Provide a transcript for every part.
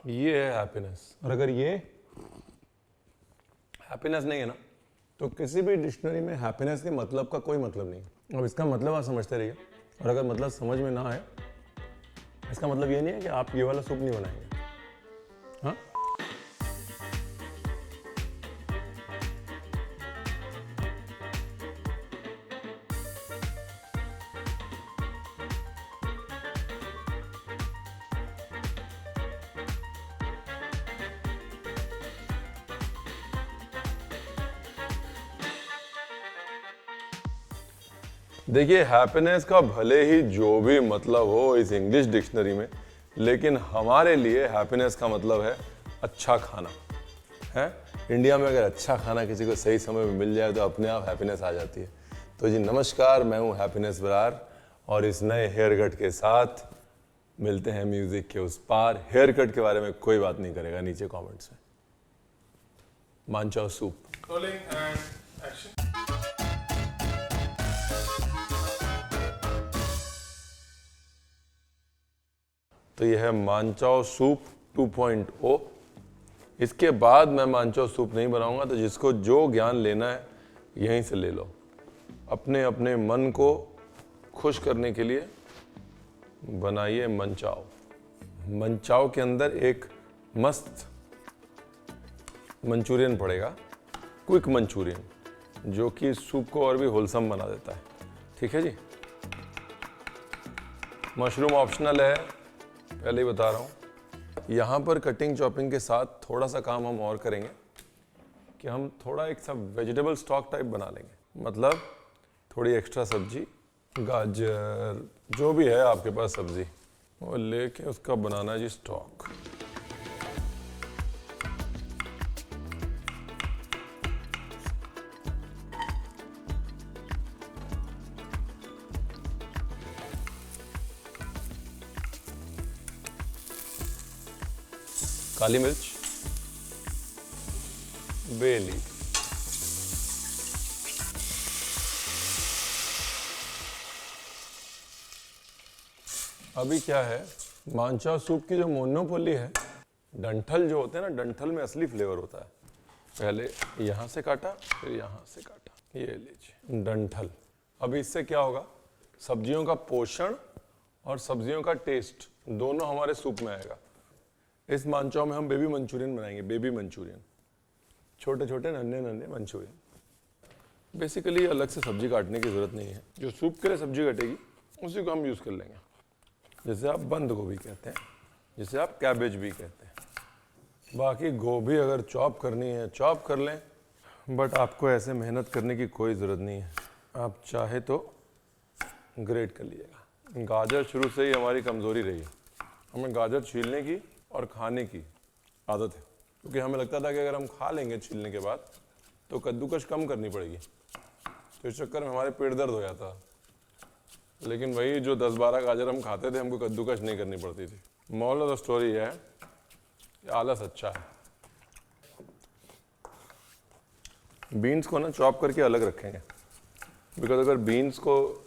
ये है हैप्पीनेस। और अगर ये हैप्पीनेस नहीं है ना, तो किसी भी डिक्शनरी में हैप्पीनेस के मतलब का कोई मतलब नहीं। अब इसका मतलब आप समझते रहिए, और अगर मतलब समझ में ना आए, इसका मतलब ये नहीं है कि आप ये वाला सूप नहीं बनाएंगे। हाँ, देखिए हैप्पीनेस का भले ही जो भी मतलब हो इस इंग्लिश डिक्शनरी में, लेकिन हमारे लिए हैप्पीनेस का मतलब है अच्छा खाना है। इंडिया में अगर अच्छा खाना किसी को सही समय में मिल जाए तो अपने आप हैप्पीनेस आ जाती है। तो जी नमस्कार, मैं हूँ हैप्पीनेस बरार, और इस नए हेयर कट के साथ मिलते हैं म्यूजिक के उस पार। हेयर कट के बारे में कोई बात नहीं करेगा नीचे कमेंट्स में। मानचाओ सूप। Rolling and action. तो यह है मानचाओ सूप 2.0। इसके बाद मैं मानचाओ सूप नहीं बनाऊंगा, तो जिसको जो ज्ञान लेना है यहीं से ले लो। अपने अपने मन को खुश करने के लिए बनाइए मनचाओ। मनचाओ के अंदर एक मस्त मंचूरियन पड़ेगा, क्विक मंचूरियन, जो कि सूप को और भी होलसम बना देता है। ठीक है जी। मशरूम ऑप्शनल है, पहले ही बता रहा हूँ। यहाँ पर कटिंग चॉपिंग के साथ थोड़ा सा काम हम और करेंगे कि हम थोड़ा एक सब वेजिटेबल स्टॉक टाइप बना लेंगे। मतलब थोड़ी एक्स्ट्रा सब्जी, गाजर, जो भी है आपके पास सब्जी, वो लेके उसका बनाना है जी स्टॉक। काली मिर्च, बे लीफ, अभी क्या है, मानचाओ सूप की जो मोनोपोली है, डंठल जो होते हैं ना, डंठल में असली फ्लेवर होता है। पहले यहाँ से काटा, फिर यहाँ से काटा, ये लीजिए डंठल। अभी इससे क्या होगा, सब्जियों का पोषण और सब्जियों का टेस्ट दोनों हमारे सूप में आएगा। इस मानचाओ में हम बेबी मंचूरियन बनाएंगे, बेबी मंचूरियन, छोटे छोटे नन्हे नन्हे मंचूरियन। बेसिकली अलग से सब्जी काटने की जरूरत नहीं है, जो सूप के लिए सब्जी कटेगी उसी को हम यूज़ कर लेंगे। जैसे आप बंद गोभी कहते हैं, जिसे आप कैबेज भी कहते हैं। बाकी गोभी अगर चॉप करनी है चॉप कर लें, बट आपको ऐसे मेहनत करने की कोई ज़रूरत नहीं है। आप चाहे तो ग्रेट कर लीजिएगा। गाजर शुरू से ही हमारी कमज़ोरी रही है, हमें गाजर छीलने की और खाने की आदत है, क्योंकि हमें लगता था कि अगर हम खा लेंगे छीलने के बाद तो कद्दूकश कम करनी पड़ेगी, तो इस चक्कर में हमारे पेट दर्द हो जाता। लेकिन वही जो 10-12 गाजर हम खाते थे, हमको कद्दूकश नहीं करनी पड़ती थी। मॉरल ऑफ द स्टोरी है कि आलस अच्छा है। बीन्स को ना चॉप करके अलग रखेंगे, बिकॉज अगर बीन्स को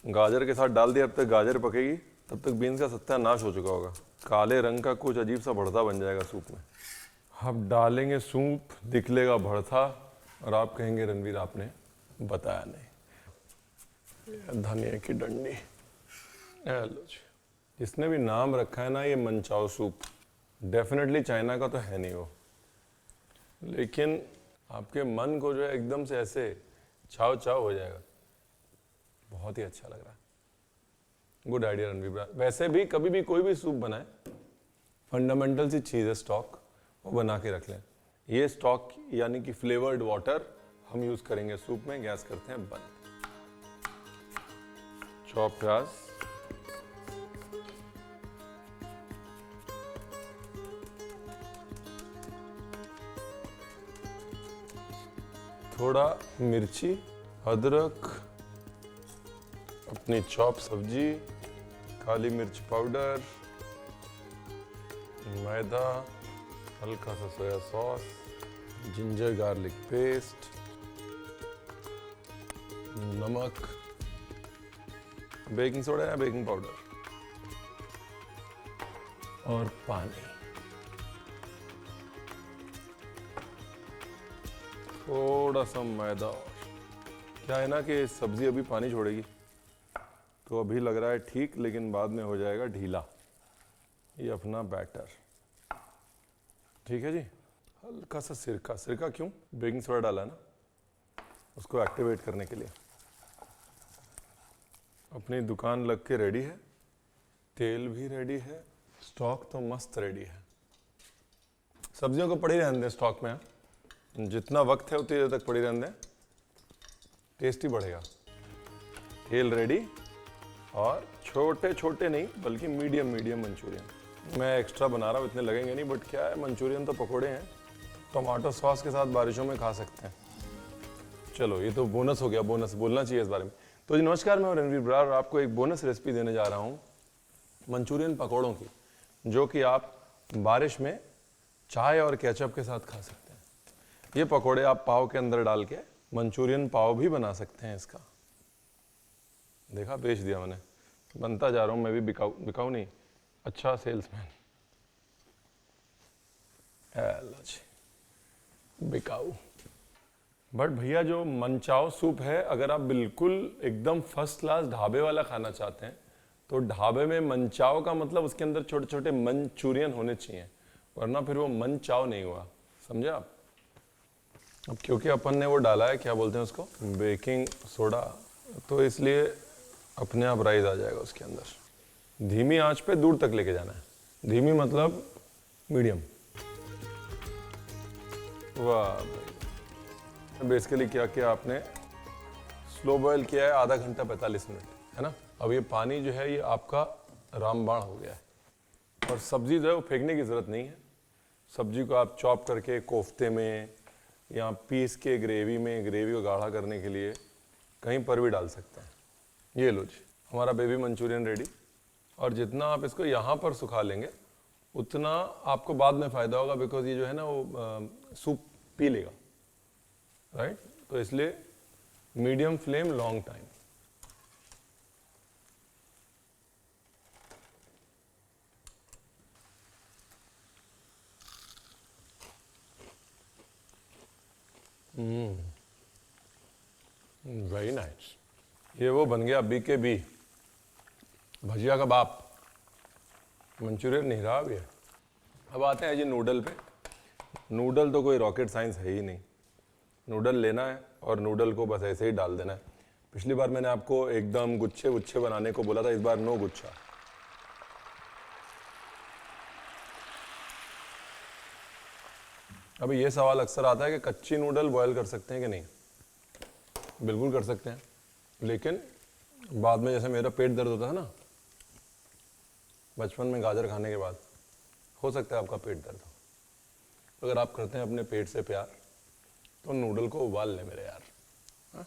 गाजर के साथ डाल दिया, अब तक गाजर पकेगी, तब तक बीन्स का सत्यानाश हो चुका होगा। काले रंग का कुछ अजीब सा भरता बन जाएगा सूप में। अब डालेंगे सूप, दिखलेगा भरता, और आप कहेंगे रणवीर आपने बताया नहीं। धनिया की डंडी, हेलो जी। जिसने भी नाम रखा है ना ये मनचाओ सूप, डेफिनेटली चाइना का तो है नहीं वो, लेकिन आपके मन को जो है एकदम से ऐसे चाव चाव हो जाएगा। बहुत ही अच्छा लग रहा है। Good idea Ranveer. वैसे भी कभी भी कोई भी सूप बनाए, फंडामेंटल सी चीज़ है स्टॉक, वो बना के रख लें। ये स्टॉक यानी कि फ्लेवर्ड वाटर हम यूज़ करेंगे सूप में। गैस करते हैं बंद। चॉप प्याज, थोड़ा मिर्ची, अदरक, अपनी चॉप सब्जी, काली मिर्च पाउडर, मैदा, हल्का सा soya sauce, ginger garlic paste, नमक, बेकिंग सोडा या बेकिंग पाउडर और पानी। थोड़ा सा मैदा और। क्या है ना कि सब्जी अभी पानी छोड़ेगी, तो अभी लग रहा है ठीक, लेकिन बाद में हो जाएगा ढीला। ये अपना बैटर, ठीक है जी। हल्का सा सिरका, सिरका क्यों? बेकिंग सोडा डाला ना, उसको एक्टिवेट करने के लिए। अपनी दुकान लग के रेडी है, तेल भी रेडी है, स्टॉक तो मस्त रेडी है। सब्जियों को पड़ी रहने दें स्टॉक में, जितना वक्त है उतनी देर तक पड़ी रहने दें, टेस्ट ही बढ़ेगा। तेल रेडी, और छोटे छोटे नहीं बल्कि मीडियम मीडियम मंचूरियन। मैं एक्स्ट्रा बना रहा हूँ, इतने लगेंगे नहीं, बट क्या है, मंचूरियन तो पकोड़े हैं, टमाटो सॉस के साथ बारिशों में खा सकते हैं। चलो ये तो बोनस हो गया, बोनस बोलना चाहिए इस बारे में। तो जी नमस्कार, मैं रणवीर बरार और आपको एक बोनस रेसिपी देने जा रहा हूँ मंचूरियन पकौड़ों की, जो कि आप बारिश में चाय और केचप के साथ खा सकते हैं। ये पकौड़े आप पाव के अंदर डाल के मंचूरियन पाव भी बना सकते हैं। इसका देखा, बेच दिया मैंने, बनता जा रहा हूँ मैं भी बिकाऊ, बिकाऊ नहीं, अच्छा सेल्समैन। बिकाऊ। बट भैया जो मनचाओ सूप है, अगर आप बिल्कुल एकदम फर्स्ट क्लास ढाबे वाला खाना चाहते हैं तो ढाबे में मनचाओ का मतलब उसके अंदर छोटे छोटे मंचूरियन होने चाहिए, वरना फिर वो मनचाओ नहीं हुआ, समझे आप। अब क्योंकि अपन ने वो डाला है, क्या बोलते हैं उसको, बेकिंग सोडा, तो इसलिए अपने आप राइज आ जाएगा उसके अंदर। धीमी आंच पे दूर तक लेके जाना है, धीमी मतलब मीडियम। वाह, बेसिकली क्या किया आपने, स्लो बॉयल किया है आधा घंटा 45 मिनट, है ना। अब ये पानी जो है ये आपका रामबाण हो गया है, और सब्जी जो है वो फेंकने की ज़रूरत नहीं है। सब्जी को आप चॉप करके कोफ्ते में या पीस के ग्रेवी में, ग्रेवी को गाढ़ा करने के लिए कहीं पर भी डाल सकते हैं। ये लो जी, हमारा बेबी मंचूरियन रेडी। और जितना आप इसको यहाँ पर सुखा लेंगे उतना आपको बाद में फ़ायदा होगा, बिकॉज ये जो है ना वो सूप पी लेगा, राइट। तो इसलिए medium flame long time. Very nice. ये वो बन गया बी के बी, भजिया का बाप। मंचूरियन नहीं रहा भी है। अब आते हैं जी नूडल पे। नूडल तो कोई रॉकेट साइंस है ही नहीं। नूडल लेना है और नूडल को बस ऐसे ही डाल देना है। पिछली बार मैंने आपको एकदम गुच्छे गुच्छे बनाने को बोला था, इस बार नो गुच्छा। अभी ये सवाल अक्सर आता है कि कच्ची नूडल बॉयल कर सकते हैं कि नहीं। बिल्कुल कर सकते हैं, लेकिन बाद में जैसे मेरा पेट दर्द होता है ना बचपन में गाजर खाने के बाद, हो सकता है आपका पेट दर्द हो। अगर आप करते हैं अपने पेट से प्यार तो नूडल को उबाल लें मेरे यार। हा?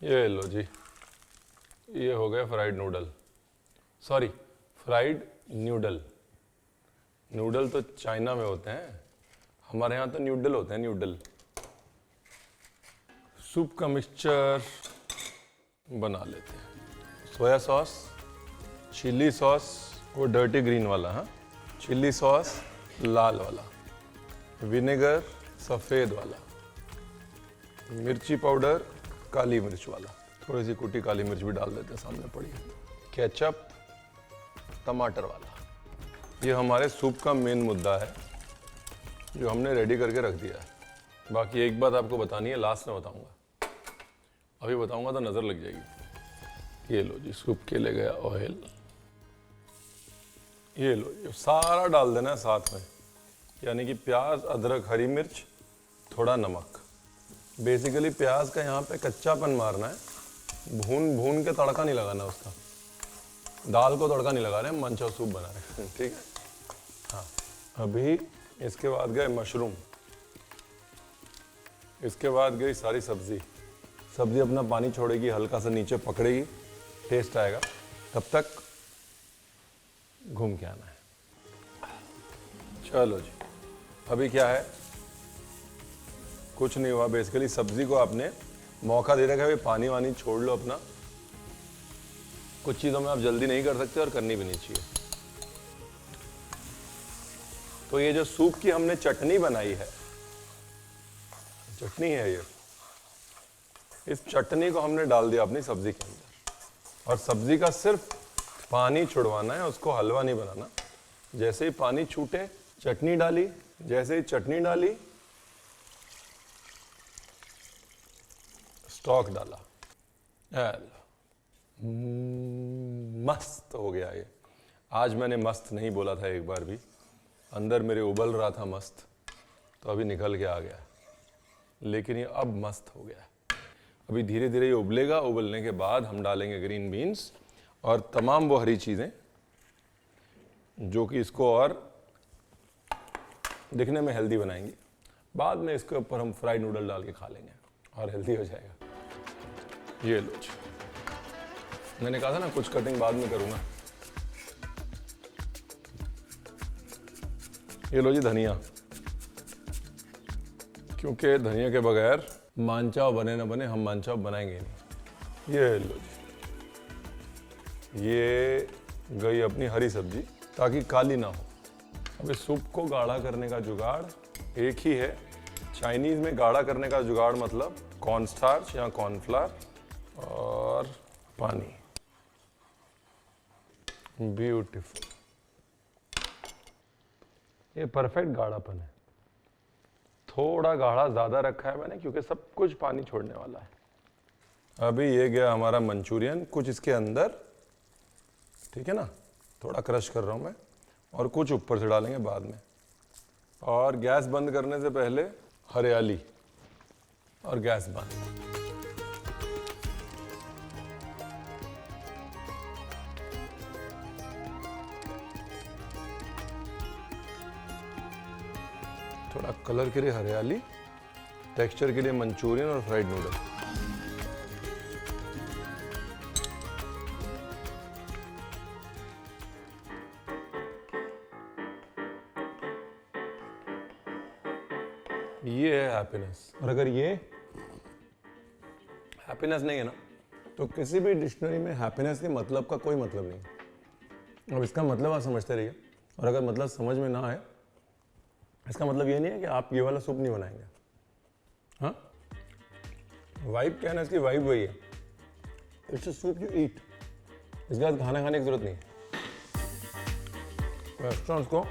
ये लो जी, ये हो गए fried noodle, sorry fried noodle. Noodle तो चाइना में होते हैं, हमारे यहाँ तो न्यूडल होते हैं, न्यूडल। सूप का मिक्सचर बना लेते हैं। सोया सॉस, चिल्ली सॉस वो डर्टी ग्रीन वाला, हाँ, चिल्ली सॉस लाल वाला, विनेगर सफ़ेद वाला, मिर्ची पाउडर काली मिर्च वाला, थोड़ी सी कुटी काली मिर्च भी डाल देते हैं, सामने पड़ी है, केचप टमाटर वाला। ये हमारे सूप का मेन मुद्दा है जो हमने रेडी करके रख दिया है। बाकी एक बात आपको बतानी है, लास्ट में बताऊंगा, अभी बताऊंगा तो नज़र लग जाएगी। ये लो जी, सूप के ले गया ऑयल, ये लो, ये सारा डाल देना है साथ में, यानी कि प्याज, अदरक, हरी मिर्च, थोड़ा नमक। बेसिकली प्याज का यहाँ पे कच्चापन मारना है, भून भून के तड़का नहीं लगाना उसका। दाल को तड़का नहीं लगा रहे हैं, मंचाओ सूप बना रहे हैं, ठीक है। हाँ, अभी इसके बाद गए मशरूम, इसके बाद गई सारी सब्जी। सब्जी अपना पानी छोड़ेगी, हल्का सा नीचे पकड़ेगी, टेस्ट आएगा, तब तक घूम के आना है। चलो जी, अभी क्या है, कुछ नहीं हुआ। बेसिकली सब्जी को आपने मौका दे रखा है, पानी वानी छोड़ लो अपना। कुछ चीज़ों में आप जल्दी नहीं कर सकते और करनी भी नहीं चाहिए। तो ये जो सूप की हमने चटनी बनाई है, चटनी है ये। इस चटनी को हमने डाल दिया अपनी सब्जी के अंदर और सब्जी का सिर्फ पानी छुड़वाना है, उसको हलवा नहीं बनाना। जैसे ही पानी छूटे चटनी डाली, जैसे ही चटनी डाली स्टॉक डाला, मस्त हो गया ये। आज मैंने मस्त नहीं बोला था एक बार भी, अंदर मेरे उबल रहा था मस्त, तो अभी निकल के आ गया, लेकिन ये अब मस्त हो गया। अभी धीरे धीरे ये उबलेगा, उबलने के बाद हम डालेंगे ग्रीन बीन्स और तमाम वो हरी चीज़ें जो कि इसको और दिखने में हेल्दी बनाएंगी। बाद में इसके ऊपर हम फ्राइड नूडल डाल के खा लेंगे और हेल्दी हो जाएगा। ये लो जी, मैंने कहा था ना कुछ कटिंग बाद में करूँगा। ये लो जी धनिया, क्योंकि धनिया के बगैर मानचाव बने ना बने, हम मानचाव बनाएंगे नहीं। ये लो जी, ये गई अपनी हरी सब्जी ताकि काली ना हो। अब इस सूप को गाढ़ा करने का जुगाड़ एक ही है। चाइनीज़ में गाढ़ा करने का जुगाड़ मतलब कॉर्न स्टार्च या कॉर्नफ्लावर और पानी। ब्यूटीफुल, ये परफेक्ट गाढ़ापन है। थोड़ा गाढ़ा ज़्यादा रखा है मैंने क्योंकि सब कुछ पानी छोड़ने वाला है। अभी ये गया हमारा मंचूरियन, कुछ इसके अंदर, ठीक है ना, थोड़ा क्रश कर रहा हूँ मैं, और कुछ ऊपर से डालेंगे बाद में। और गैस बंद करने से पहले हरियाली और गैस बंद। थोड़ा कलर के लिए हरियाली, टेक्सचर के लिए मंचूरियन और फ्राइड नूडल। ये है हैप्पीनेस। और अगर ये हैप्पीनेस नहीं है ना, तो किसी भी डिक्शनरी में हैप्पीनेस के मतलब का कोई मतलब नहीं। अब इसका मतलब आप समझते रहिए, और अगर मतलब समझ में ना आए, इसका मतलब ये नहीं है कि आप ये वाला सूप नहीं बनाएंगे। हाँ, वाइब क्या है ना, इसकी वाइब वही है, it's a soup you eat. इसके बाद खाना खाने की जरूरत नहीं है। रेस्टोरेंट्स को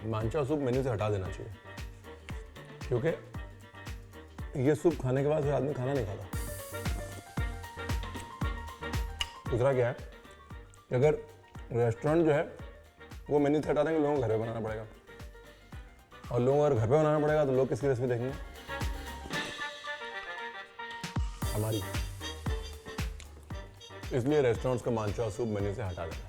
मानचाव सूप मेन्यू से हटा देना चाहिए, क्योंकि ये सूप खाने के बाद फिर आदमी खाना नहीं खाता। दूसरा क्या है कि अगर रेस्टोरेंट जो है वो मेन्यू से हटा देंगे, लोगों को घर पे बनाना पड़ेगा, और लोगों को अगर घर पे बनाना पड़ेगा तो लोग किसकी रेसिपी देखेंगे? हमारी। इसलिए रेस्टोरेंट्स का मानचाव सूप मेन्यू से हटा देना चाहिए।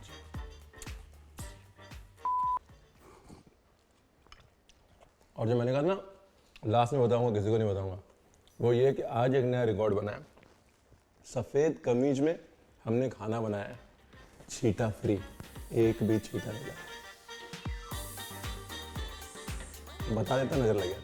और जो मैंने कहा ना लास्ट में बताऊंगा, किसी को नहीं बताऊंगा, वो ये कि आज एक नया रिकॉर्ड बनाया। सफ़ेद कमीज में हमने खाना बनाया है, छींटा फ्री, एक भी छींटा नहीं लगा। बता देता, नजर लग गया।